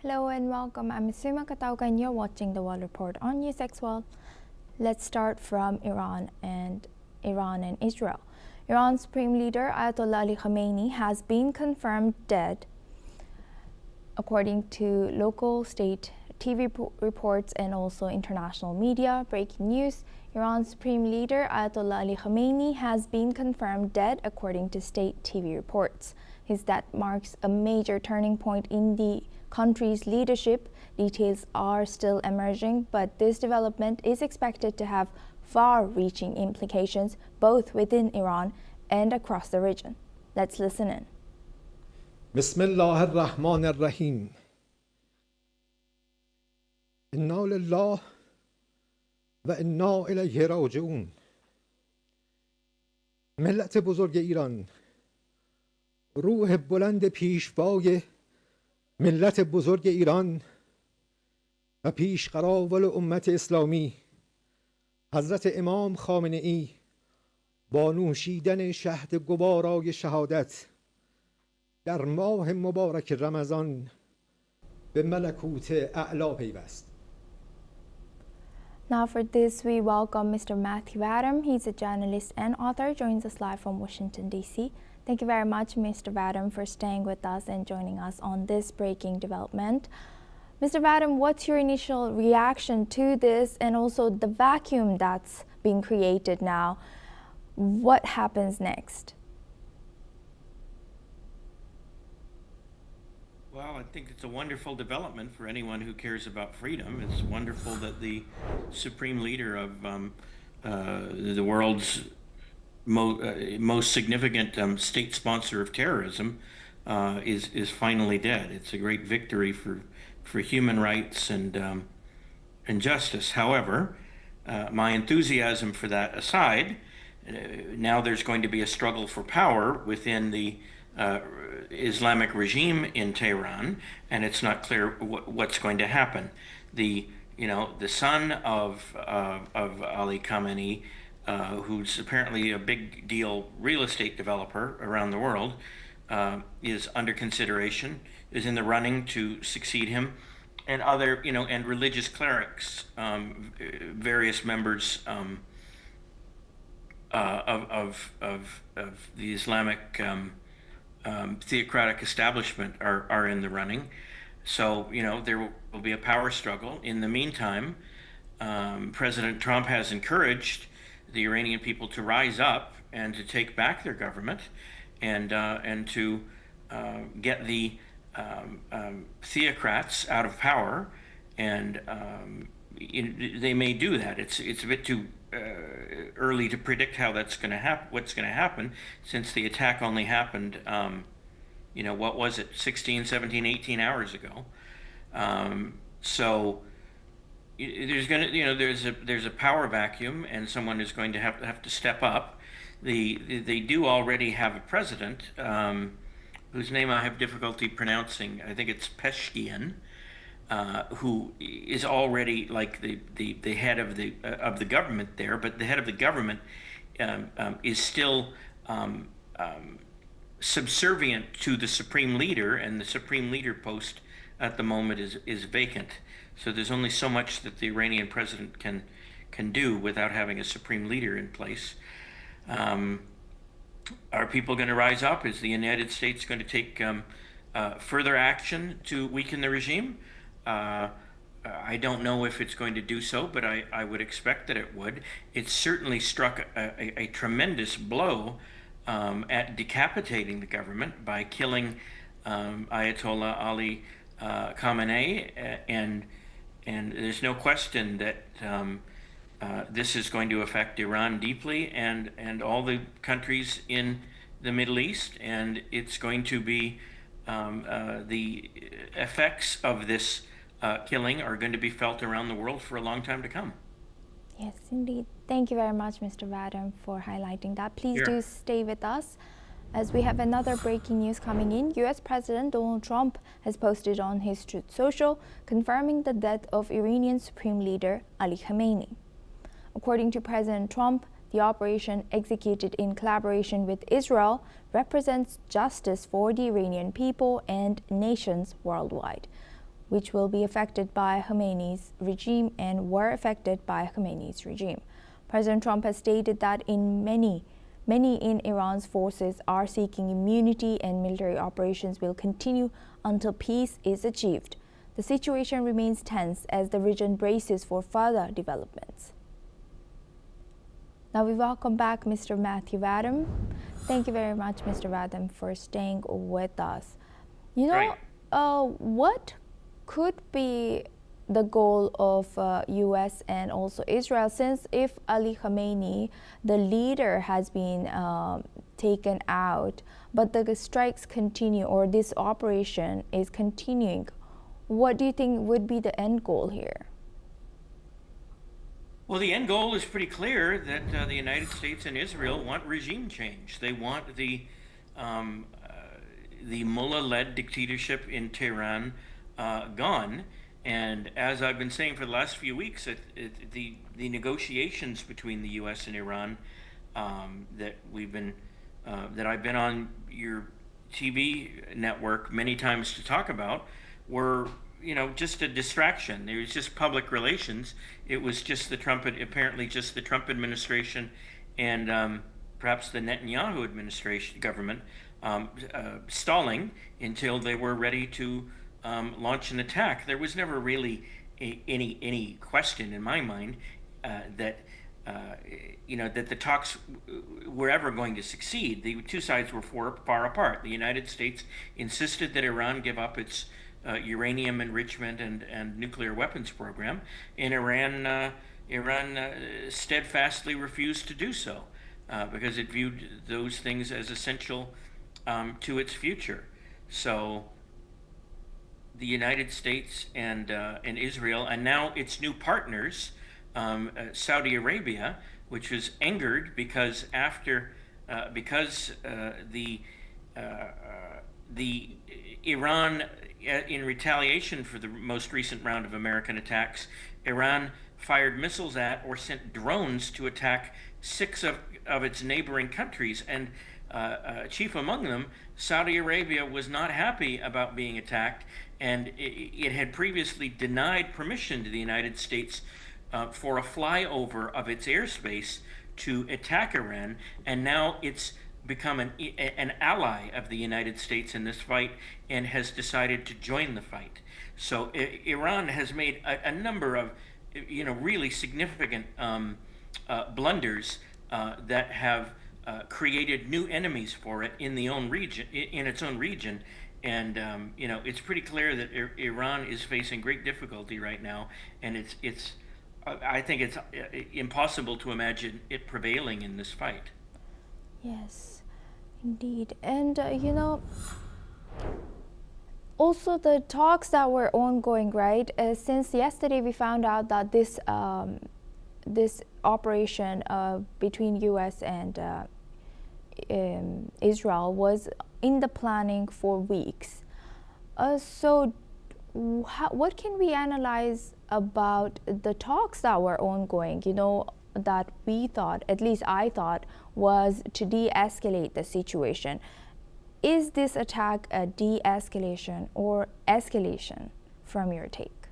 Hello and welcome. I'm Suma Katauka and you're watching the World Report on NewsX World. Let's start from Iran and Israel. Iran's Supreme Leader Ayatollah Ali Khamenei has been confirmed dead, according to local state TV reports and also international media. Breaking news: Iran's Supreme Leader Ayatollah Ali Khamenei has been confirmed dead, according to state TV reports. His death marks a major turning point in the country's leadership. Details are still emerging, but this development is expected to have far-reaching implications both within Iran and across the region. Let's listen in. Bismillah ar-Rahman ar-Rahim. Inna lillah wa inna ilayhi raji'un. ملت بزرگ ایران، روح بلند پیشوای ملت بزرگ ایران و پیشقراول امت اسلامی حضرت امام خامنه ای با نوشیدن شهد گوارای شهادت در ماه مبارک رمضان به ملکوت اعلی پیوست. Now for this, we welcome Mr. Matthew Adam. He's a journalist and author, joins us live from Washington, D.C. Thank you very much, Mr. Adam, for staying with us and joining us on this breaking development. Mr. Adam, what's your initial reaction to this and also the vacuum that's being created now? What happens next? Well, I think it's a wonderful development for anyone who cares about freedom. It's wonderful that the supreme leader of the world's most significant state sponsor of terrorism is finally dead. It's a great victory for human rights and justice. However, my enthusiasm for that aside, now there's going to be a struggle for power within the Islamic regime in Tehran, and it's not clear what's going to happen. The son of Ali Khamenei, who's apparently a big deal real estate developer around the world, is under consideration, is in the running to succeed him, and other and religious clerics, various members of the Islamic theocratic establishment are in the running. So there will be a power struggle. In the meantime, President Trump has encouraged the Iranian people to rise up and to take back their government and to get the theocrats out of power, and they may do that. It's a bit too early to predict how that's going to happen. What's going to happen, since the attack only happened, what was it, 16, 17, 18 hours ago? So there's going to, there's a power vacuum, and someone is going to have to step up. They do already have a president whose name I have difficulty pronouncing. I think it's Peshkian, who is already like the head of the government there, but the head of the government is still subservient to the supreme leader, and the supreme leader post at the moment is vacant. So there's only so much that the Iranian president can do without having a supreme leader in place. Are people going to rise up? Is the United States going to take further action to weaken the regime? I don't know if it's going to do so, but I would expect that it would. It certainly struck a tremendous blow at decapitating the government by killing Ayatollah Ali Khamenei, and there's no question that this is going to affect Iran deeply and all the countries in the Middle East, and it's going to be the effects of this killing are going to be felt around the world for a long time to come. Yes, indeed. Thank you very much, Mr. Vadam, for highlighting that. Please do stay with us, as we have another breaking news coming in. U.S. President Donald Trump has posted on his Truth Social confirming the death of Iranian Supreme Leader Ali Khamenei. According to President Trump, The operation, executed in collaboration with Israel, represents justice for the Iranian people and nations worldwide, which will be affected by Khamenei's regime and were affected by Khamenei's regime. President Trump has stated that many in Iran's forces are seeking immunity and military operations will continue until peace is achieved. The situation remains tense as the region braces for further developments. Now we welcome back Mr. Matthew Vadam. Thank you very much, Mr. Vadam, for staying with us. What could be the goal of U.S. and also Israel, since if Ali Khamenei, the leader, has been taken out, but the strikes continue or this operation is continuing, what do you think would be the end goal here? Well, the end goal is pretty clear that the United States and Israel want regime change. They want the mullah-led dictatorship in Tehran gone. And as I've been saying for the last few weeks, the negotiations between the U.S. and Iran that I've been on your TV network many times to talk about were, just a distraction. It was just public relations. It was just apparently just the Trump administration and perhaps the Netanyahu administration government stalling until they were ready to launch an attack. There was never really any question in my mind that the talks were ever going to succeed. The two sides were far apart. The United States insisted that Iran give up its uranium enrichment and nuclear weapons program, and Iran steadfastly refused to do so because it viewed those things as essential to its future. So the United States and Israel, and now its new partners, Saudi Arabia, which was angered because the Iran, in retaliation for the most recent round of American attacks, Iran fired missiles at or sent drones to attack 6 of its neighboring countries, and chief among them, Saudi Arabia, was not happy about being attacked, and it had previously denied permission to the United States for a flyover of its airspace to attack Iran, and now it's become an ally of the United States in this fight and has decided to join the fight. So Iran has made a number of really significant blunders that have created new enemies for it in its own region, and it's pretty clear that Iran is facing great difficulty right now, and I think it's impossible to imagine it prevailing in this fight. Yes, indeed. And also the talks that were ongoing, right? Since yesterday we found out that this operation between U.S. and Israel was in the planning for weeks. So what can we analyze about the talks that were ongoing, that we thought, at least I thought, was to de-escalate the situation? Is this attack a de-escalation or escalation from your take?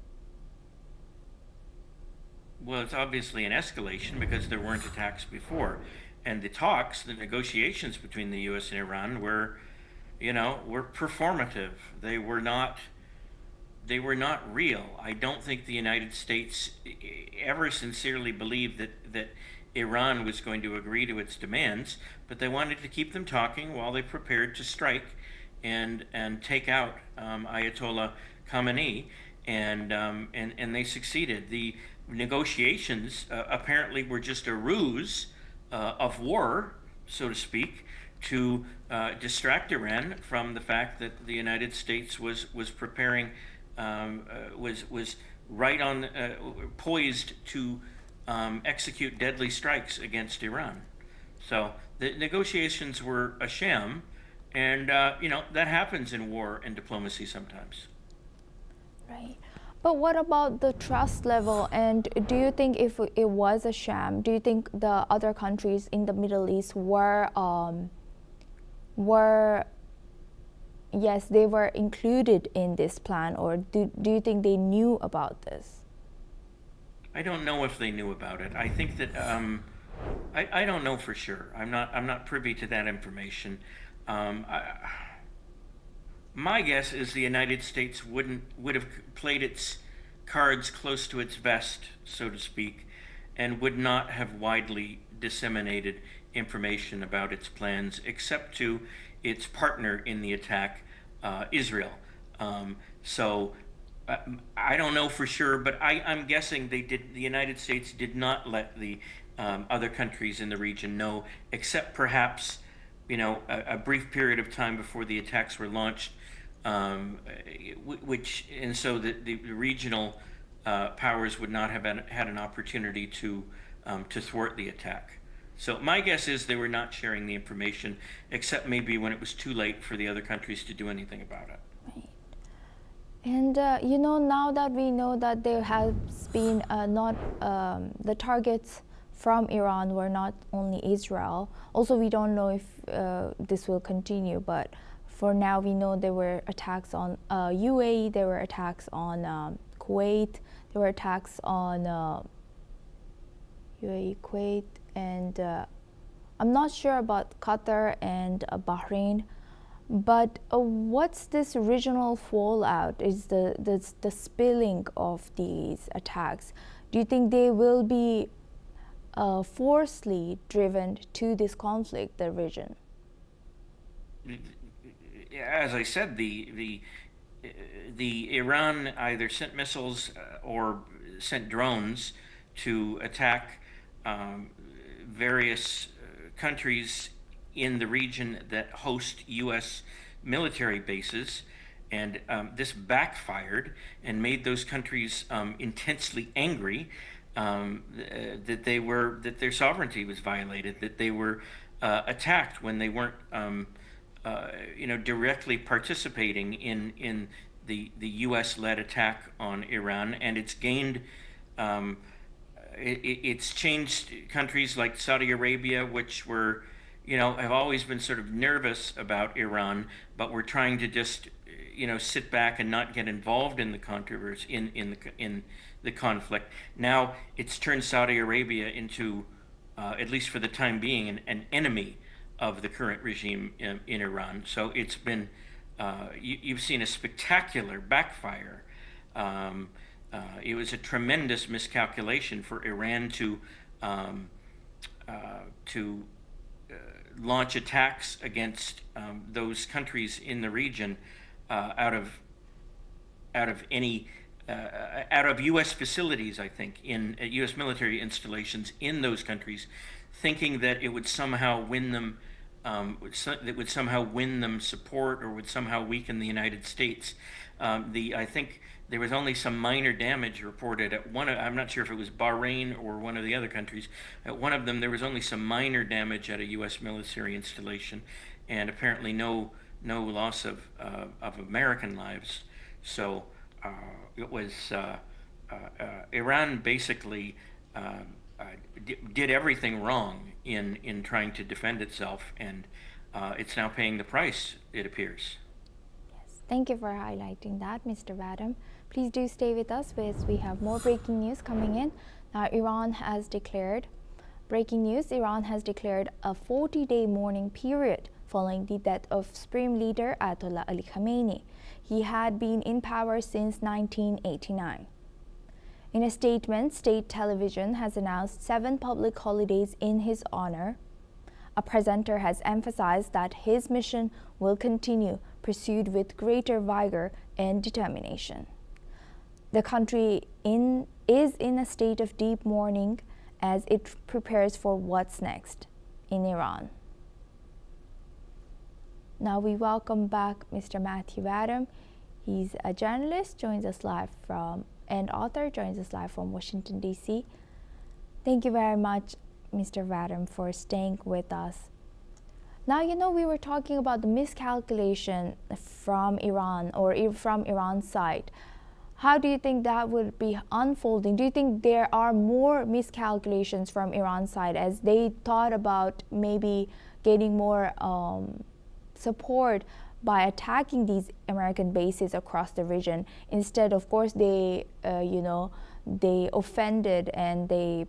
Well, it's obviously an escalation because there weren't attacks before. And the negotiations between the U.S. and Iran were performative. They were not real. I don't think the United States ever sincerely believed that Iran was going to agree to its demands, but they wanted to keep them talking while they prepared to strike and take out Ayatollah Khamenei, and they succeeded. The negotiations apparently were just a ruse of war, so to speak, to distract Iran from the fact that the United States was preparing, was right on, poised to execute deadly strikes against Iran. So the negotiations were a sham, and that happens in war and diplomacy sometimes. Right. But what about the trust level? And do you think if it was a sham, do you think the other countries in the Middle East were yes, they were included in this plan, or do you think they knew about this? I don't know if they knew about it. I think that I don't know for sure. I'm not privy to that information. My guess is the United States would have played its cards close to its vest, so to speak, and would not have widely disseminated information about its plans, except to its partner in the attack, Israel. So I don't know for sure, but I'm guessing they did. The United States did not let the other countries in the region know, except perhaps, a brief period of time before the attacks were launched, so the regional powers would not have had an opportunity to thwart the attack. So my guess is they were not sharing the information, except maybe when it was too late for the other countries to do anything about it. Right. And now that we know that there has been not the targets from Iran were not only Israel. Also, we don't know if this will continue, but for now we know there were attacks on UAE, there were attacks on Kuwait, there were attacks on UAE, Kuwait, and I'm not sure about Qatar and Bahrain. But what's this regional fallout? Is the spilling of these attacks? Do you think they will be forcefully driven to this conflict, the region? As I said, the Iran either sent missiles or sent drones to attack various countries in the region that host U.S. military bases, and this backfired and made those countries intensely angry that their sovereignty was violated, that they were attacked when they weren't directly participating in the U.S.-led attack on Iran, and it's gained. It's changed countries like Saudi Arabia, which were, have always been sort of nervous about Iran, but we're trying to just, sit back and not get involved in the controversy, in the conflict. Now it's turned Saudi Arabia into, at least for the time being, an enemy of the current regime in Iran. So it's been, you've seen a spectacular backfire. It was a tremendous miscalculation for Iran to launch attacks against those countries in the region out of U.S. facilities, I think, in U.S. military installations in those countries, thinking that it would somehow win them, support, or would somehow weaken the United States. I think there was only some minor damage reported at one. I'm not sure if it was Bahrain or one of the other countries. At one of them, there was only some minor damage at a U.S. military installation, and apparently no loss of American lives. So it was Iran basically did everything wrong in trying to defend itself, and it's now paying the price, it appears. Yes, thank you for highlighting that, Mr. Vadam. Please do stay with us as we have more breaking news coming in. Now, Iran has declared a 40-day mourning period following the death of Supreme Leader Ayatollah Ali Khamenei. He had been in power since 1989. In a statement, state television has announced 7 public holidays in his honor. A presenter has emphasized that his mission will continue, pursued with greater vigor and determination. The country is in a state of deep mourning as it prepares for what's next in Iran. Now we welcome back Mr. Matthew Vadam. He's a journalist, and author, joins us live from Washington, D.C. Thank you very much, Mr. Vadam, for staying with us. Now, we were talking about the miscalculation from Iran, or from Iran's side. How do you think that would be unfolding? Do you think there are more miscalculations from Iran's side as they thought about maybe getting more support by attacking these American bases across the region? Instead, of course, they they offended and they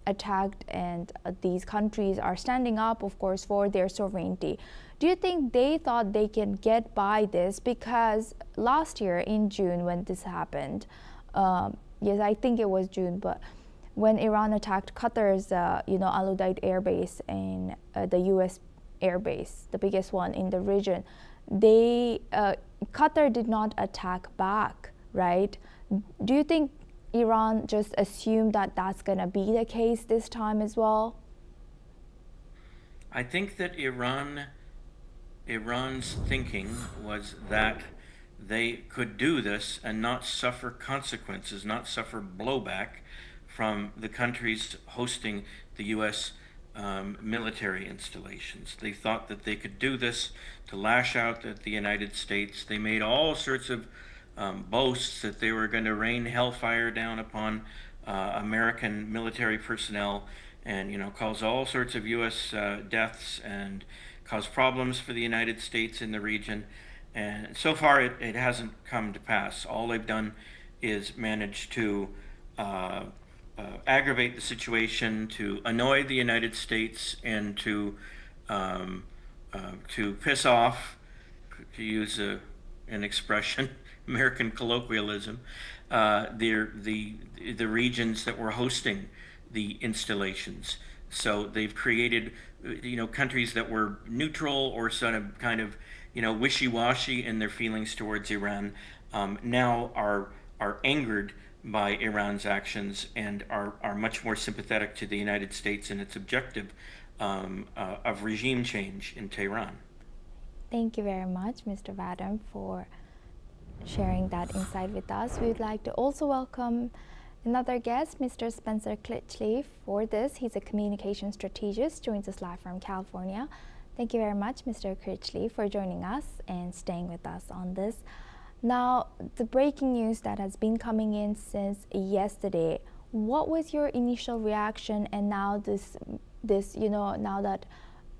attacked, and these countries are standing up, of course, for their sovereignty. Do you think they thought they can get by this? Because last year in June when this happened, yes, I think it was June, but when Iran attacked Qatar's Al Udeid air base and the US air base, the biggest one in the region, Qatar did not attack back, right? Do you think Iran just assumed that that's going to be the case this time as well? I think that Iran's thinking was that they could do this and not suffer consequences, not suffer blowback from the countries hosting the U.S. Military installations. They thought that they could do this to lash out at the United States. They made all sorts of boasts that they were going to rain hellfire down upon American military personnel, and cause all sorts of U.S. Deaths and cause problems for the United States in the region. And so far, it hasn't come to pass. All they've done is manage to aggravate the situation, to annoy the United States, and to piss off, to use an expression, American colloquialism, the regions that were hosting the installations. So they've created, countries that were neutral or sort of kind of, wishy-washy in their feelings towards Iran, now are angered by Iran's actions and are much more sympathetic to the United States and its objective of regime change in Tehran. Thank you very much, Mr. Vadam, for sharing that insight with us. We would like to also welcome another guest, Mr. Spencer Critchley, for this. He's a communication strategist, joins us live from California. Thank you very much, Mr. Critchley, for joining us and staying with us on this. Now, the breaking news that has been coming in since yesterday, what was your initial reaction? And now now that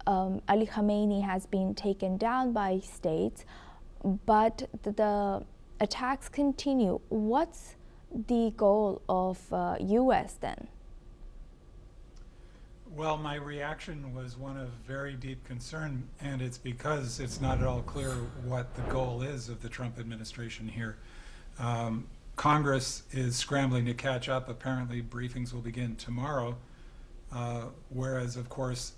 Ali Khamenei has been taken down by states, but the attacks continue. What's the goal of U.S. then? Well, my reaction was one of very deep concern, and it's because it's not at all clear what the goal is of the Trump administration here. Congress is scrambling to catch up. Apparently, briefings will begin tomorrow, whereas, of course,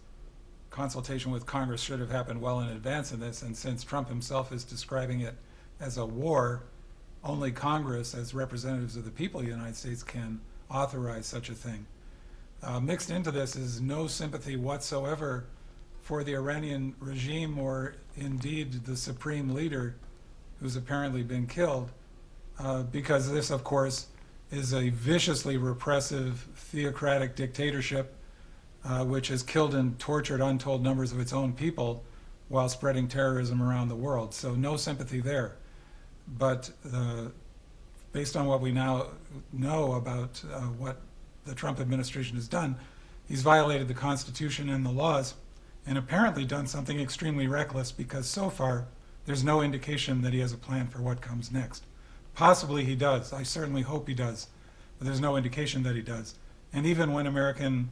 consultation with Congress should have happened well in advance of this, and since Trump himself is describing it as a war, only Congress, as representatives of the people of the United States, can authorize such a thing. Mixed into this is no sympathy whatsoever for the Iranian regime or indeed the supreme leader who's apparently been killed, because this, of course, is a viciously repressive theocratic dictatorship which has killed and tortured untold numbers of its own people while spreading terrorism around the world. So no sympathy there. But based on what we now know about what the Trump administration has done, he's violated the Constitution and the laws, and apparently done something extremely reckless, because so far there's no indication that he has a plan for what comes next. Possibly he does. I certainly hope he does, but there's no indication that he does. And even when American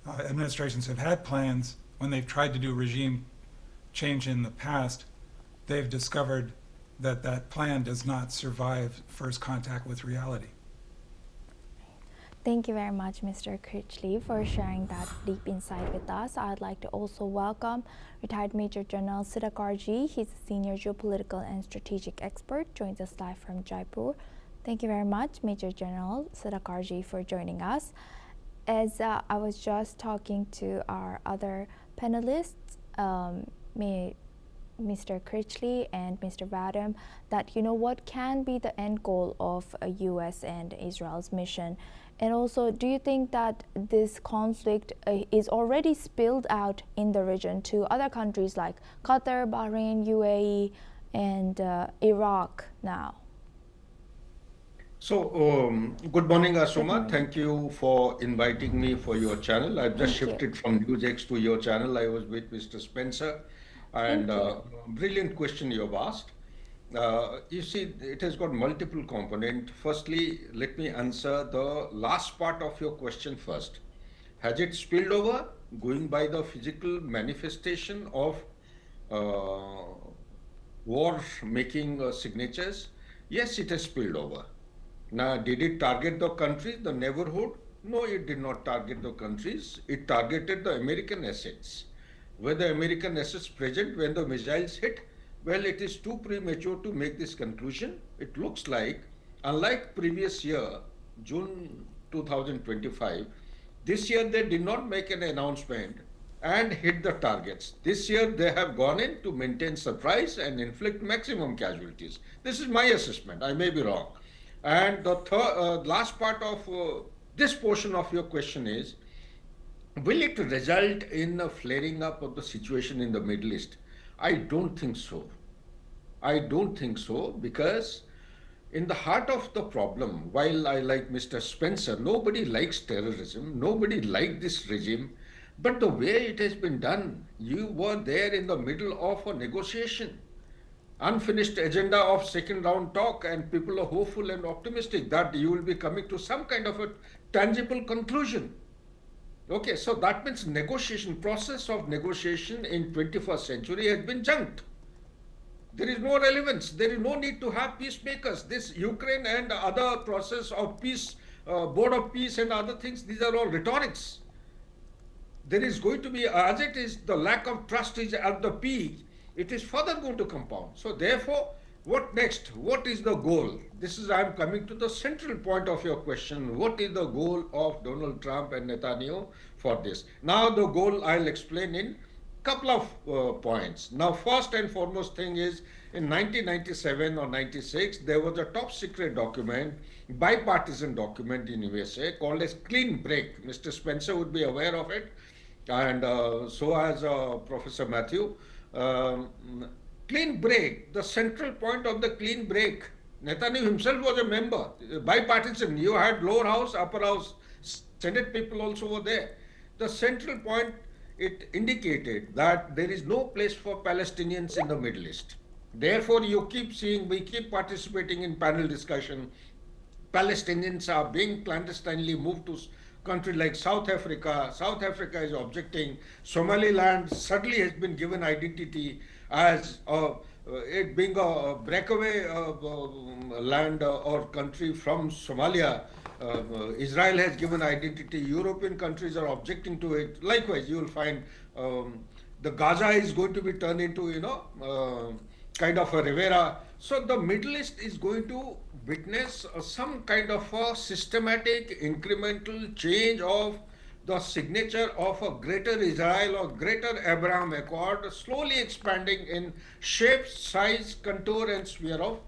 administrations have had plans, when they've tried to do regime change in the past, they've discovered that that plan does not survive first contact with reality. Thank you very much, Mr. Critchley, for sharing that deep insight with us. I'd like to also welcome retired Major General Siddharkarji. He's a senior geopolitical and strategic expert, joins us live from Jaipur. Thank you very much, Major General Siddharkarji, for joining us. As I was just talking to our other panelists, Mr. Critchley and Mr. Vadam, that what can be the end goal of U.S. and Israel's mission? And also, do you think that this conflict is already spilled out in the region to other countries like Qatar, Bahrain, UAE, and Iraq now? Good morning, Asuma. Thank you for inviting me for your channel. I've just Thank you. shifted from NewsX to your channel. I was with Mr. Spencer, and Thank you. brilliant question you have asked. You see, it has got multiple components. Firstly, let me answer the last part of your question first. Has it spilled over? Going by the physical manifestation of uh, war making signatures? Yes, it has spilled over. Now, did it target the countries, the neighborhood? No, it did not target the countries. It targeted the American assets. Were the American assets present when the missiles hit? Well, it is too premature to make this conclusion. It looks like, unlike previous year, June 2025, this year they did not make an announcement and hit the targets. This year they have gone in to maintain surprise and inflict maximum casualties. This is my assessment. I may be wrong. And the last part of this portion of your question is, will it result in a flaring up of the situation in the Middle East? I don't think so. I don't think so, because in the heart of the problem, while I like Mr. Spencer, nobody likes terrorism, nobody liked this regime, but the way it has been done, you were there in the middle of a negotiation, unfinished agenda of second round talk, and people are hopeful and optimistic that you will be coming to some kind of a tangible conclusion. Okay, so that means negotiation, process of negotiation in 21st century has been junked. There is no relevance. There is no need to have peacemakers. This Ukraine and other process of peace, board of peace and other things, these are all rhetorics. There is going to be, as it is, the lack of trust is at the peak. It is further going to compound. So therefore, what next? What is the goal? This is, I am coming to the central point of your question. What is the goal of Donald Trump and Netanyahu for this? Now the goal I'll explain in couple of points. Now, first and foremost thing is, in 1997 or 96, there was a top secret document, bipartisan document in USA called as Clean Break. Mr. Spencer would be aware of it, and so has Professor Matthew. Clean Break, the central point of the Clean Break, Netanyahu himself was a member, bipartisan. You had lower house, upper house, Senate people also were there. The central point, it indicated that there is no place for Palestinians in the Middle East. Therefore, you keep seeing, we keep participating in panel discussion. Palestinians are being clandestinely moved to country like South Africa. South Africa is objecting. Somaliland suddenly has been given identity as it being a breakaway land or country from Somalia. Israel has given identity. European countries are objecting to it. Likewise, you will find the Gaza is going to be turned into, kind of a Rivera. So the Middle East is going to witness some kind of a systematic, incremental change of the signature of a greater Israel or greater Abraham Accord, slowly expanding in shape, size, contour, and sphere of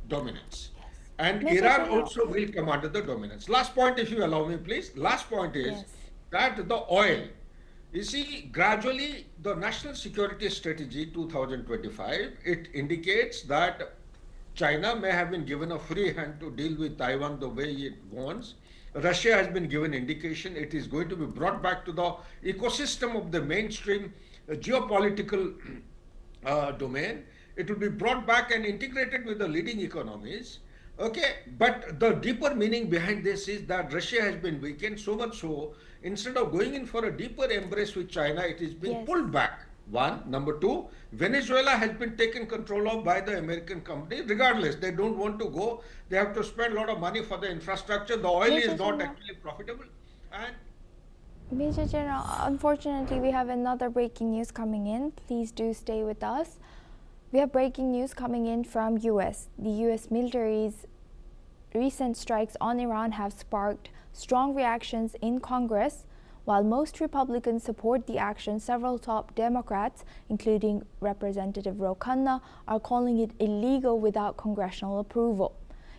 dominance. And Mr. Iran General. also will come under the dominance. Last point, if you allow me, please. Last point is that the oil, you see, gradually the National Security Strategy 2025, it indicates that China may have been given a free hand to deal with Taiwan the way it wants. Russia has been given indication it is going to be brought back to the ecosystem of the mainstream geopolitical domain. It will be brought back and integrated with the leading economies. Okay, but the deeper meaning behind this is that Russia has been weakened so much so, instead of going in for a deeper embrace with China, it is being pulled back. One. Number two, Venezuela has been taken control of by the American company. Regardless, they don't want to go. They have to spend a lot of money for the infrastructure. The oil is not actually profitable. And Major General, unfortunately, we have another breaking news coming in. Please do stay with us. We have breaking news coming in from US. The US military's recent strikes on Iran have sparked strong reactions in Congress. While most Republicans support the action, several top Democrats, including Representative Ro Khanna, are calling it illegal without congressional approval.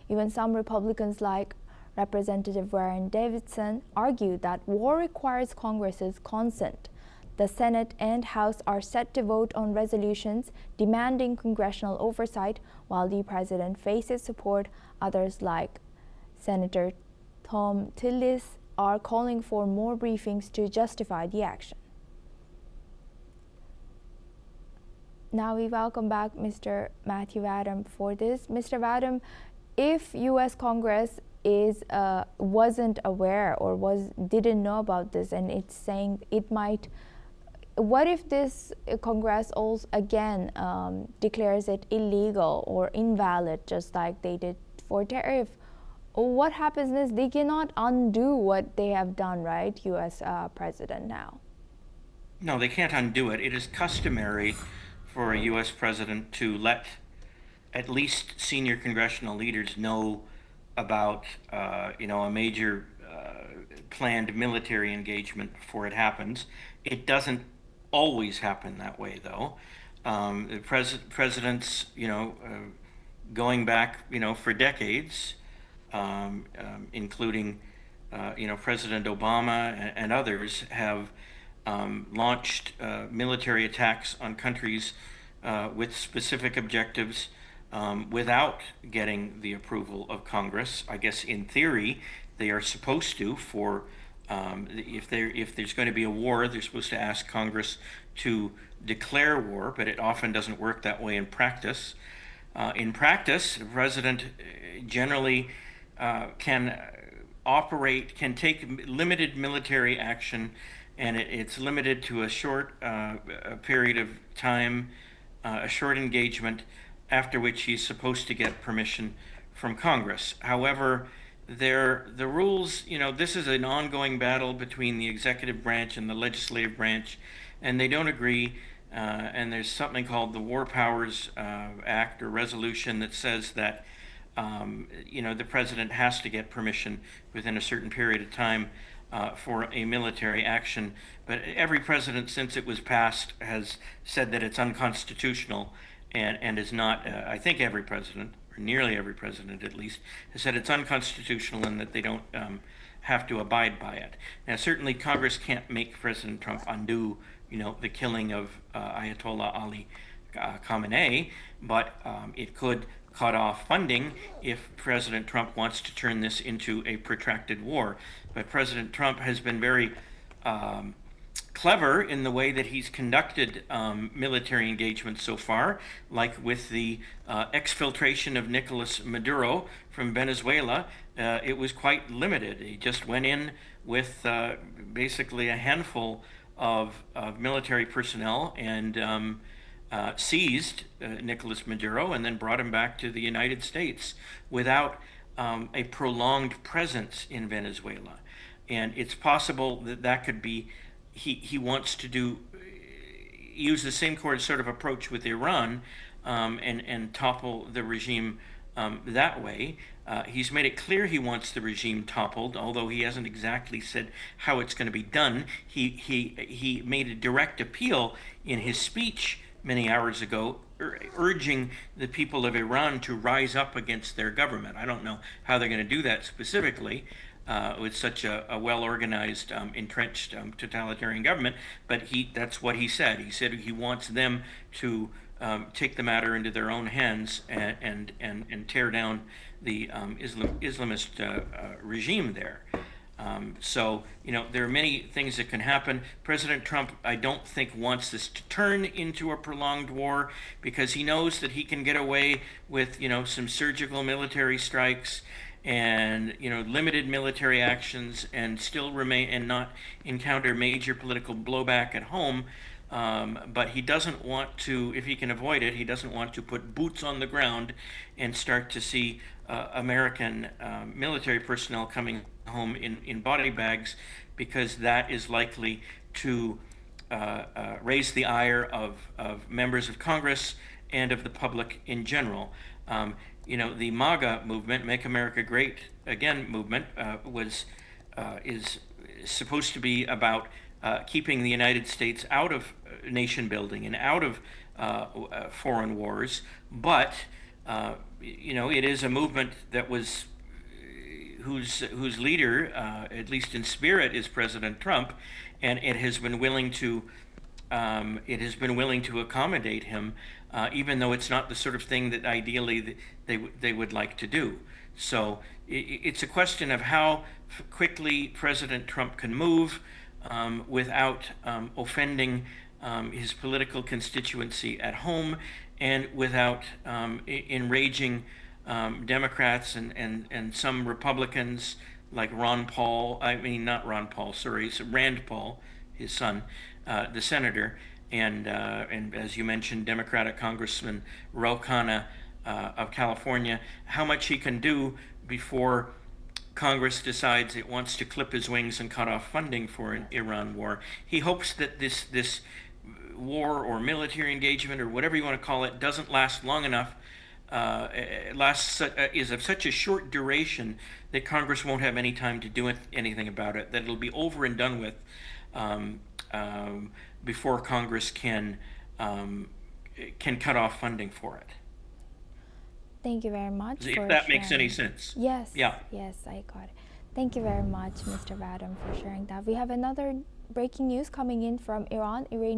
Even some Republicans like Representative Warren Davidson argue that war requires Congress's consent. The Senate and House are set to vote on resolutions demanding congressional oversight, while the president faces support. Others like Senator Tom Tillis are calling for more briefings to justify the action. Now we welcome back Mr. Matthew Adam for this. Mr. Adam, if U.S. Congress wasn't aware or didn't know about this, and it's saying it might, what if this Congress also again declares it illegal or invalid, just like they did for tariff? What happens is they cannot undo what they have done, right, U.S. President now? No, they can't undo it. It is customary for a U.S. president to let at least senior congressional leaders know about, a major planned military engagement before it happens. It doesn't always happen that way, though. The presidents, going back, for decades, including, President Obama and others, have launched military attacks on countries with specific objectives without getting the approval of Congress. I guess in theory they are supposed to. If there's going to be a war, they're supposed to ask Congress to declare war, but it often doesn't work that way in practice. In practice, the president generally can take limited military action, and it's limited to a short period of time, a short engagement, after which he's supposed to get permission from Congress. However, the rules, this is an ongoing battle between the executive branch and the legislative branch, and they don't agree. And there's something called the War Powers Act or resolution that says that the president has to get permission within a certain period of time for a military action. But every president since it was passed has said that it's unconstitutional, and is not. I think every president, or nearly every president at least, has said it's unconstitutional and that they don't have to abide by it. Now, certainly Congress can't make President Trump undo, the killing of Ayatollah Ali Khamenei, but it could cut off funding if President Trump wants to turn this into a protracted war. But President Trump has been very clever in the way that he's conducted military engagements so far, like with the exfiltration of Nicolas Maduro from Venezuela. It was quite limited. He just went in with basically a handful of military personnel and seized Nicolas Maduro and then brought him back to the United States without a prolonged presence in Venezuela. And it's possible that could be, he wants to use the same sort of approach with Iran and topple the regime that way. He's made it clear he wants the regime toppled, although he hasn't exactly said how it's going to be done. He made a direct appeal in his speech many hours ago, urging the people of Iran to rise up against their government. I don't know how they're going to do that specifically with such a well-organized, entrenched totalitarian government, but that's what he said. He said he wants them to take the matter into their own hands and tear down the Islamist regime there. So, there are many things that can happen. President Trump, I don't think, wants this to turn into a prolonged war because he knows that he can get away with, some surgical military strikes and, limited military actions and still remain and not encounter major political blowback at home. But he doesn't want to, if he can avoid it, he doesn't want to put boots on the ground and start to see American military personnel coming home in body bags, because that is likely to raise the ire of members of Congress and of the public in general. The MAGA movement, Make America Great Again movement, is supposed to be about keeping the United States out of nation building and out of foreign wars, but it is a movement that was whose leader, at least in spirit, is President Trump, and it has been willing to accommodate him even though it's not the sort of thing that ideally they would like to do. So it's a question of how quickly President Trump can move without offending his political constituency at home and without enraging Democrats and some Republicans like Ron Paul, not Ron Paul, sorry, it's Rand Paul, his son, the senator, and as you mentioned, Democratic Congressman Ro Khanna of California, how much he can do before Congress decides it wants to clip his wings and cut off funding for an Iran war. He hopes that this war or military engagement or whatever you want to call it doesn't last long enough, is of such a short duration that Congress won't have any time to do anything about it, that it'll be over and done with before Congress can cut off funding for it. Thank you very much. If that makes any sense. Yes. Yeah. Yes, I got it. Thank you very much, Mr. Vadam, for sharing that. We have another breaking news coming in from Iran. Iranian